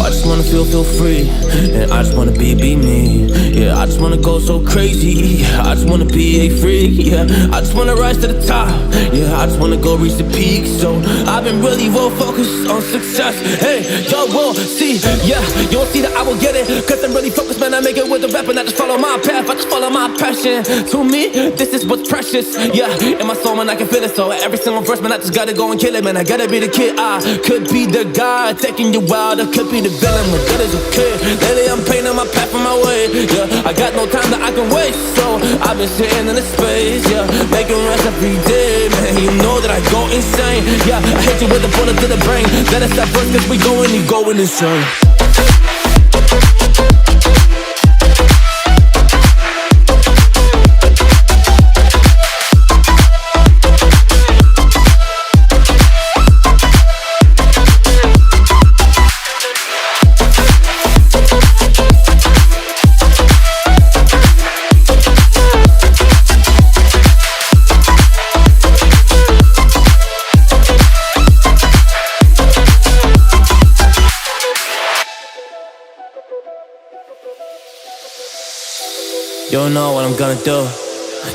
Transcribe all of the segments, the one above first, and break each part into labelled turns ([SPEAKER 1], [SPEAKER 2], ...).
[SPEAKER 1] I just wanna feel free, and I just wanna be me. Yeah, I just wanna go so crazy. I just wanna be a freak. Yeah, I just wanna rise to the top. Yeah, I just wanna go reach the peak. So I've been really well focused on success. Hey, y'all will see. Yeah, you'll see that I will get it. Cause I'm really focused, man. I make it with the rap and I just follow my path. I just follow my passion. To me, this is what's precious. Yeah, in my soul, man, I can feel it. So every single verse, man, I just gotta go and kill it, man. I gotta be the kid. I could be the guy taking you wild. I could be the villain, but that is okay. Lately, I'm painting my path on my way. Yeah, I got no time that I can waste. So I've been sitting in the space. Yeah, making rest every day, man. You know that I go insane. Yeah, I hit you with a bullet to the brain. Let us stop first, cause we going and going insane. You don't know what I'm gonna do.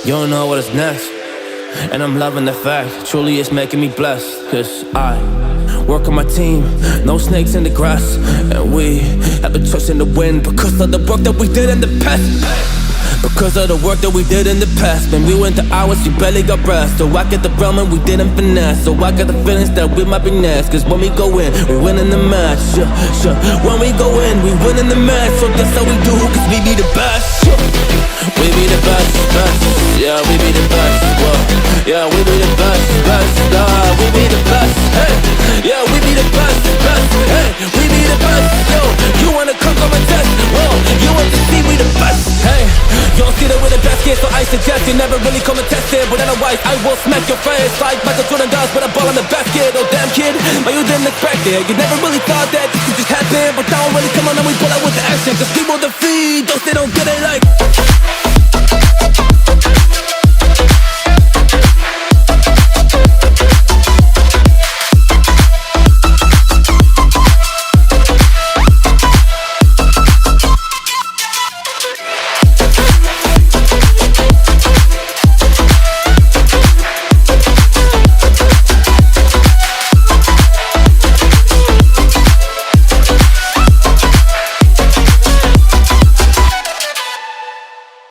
[SPEAKER 1] You don't know what is next. And I'm loving the fact, truly it's making me blessed. Cause I work on my team, no snakes in the grass. And we have a trust in the wind because of the work that we did in the past. Because of the work that we did in the past. When we went to hours, you barely got breath. So I get the realm and we didn't finesse. So I got the feelings that we might be next. Cause when we go in, we win in the match. When we go in, we win in the match. So that's how we do, cause we be the best. We be the best, best. Yeah, we be the best. Whoa. Yeah, we be the best, best. We be the best. Hey, yeah, we be the best, best. Hey, we be the best. Yo, you wanna come on a test? Whoa, you want to see we the best? Hey, you don't see that we're the best kid, so I suggest you never really come and test it. But otherwise, I will smack your face like Michael Jordan does with a ball in the basket. Oh damn kid, but you didn't expect it. You never really thought that this could just happen. But now really come on and we pull out with the action. Cause we will defeat those they don't get it like.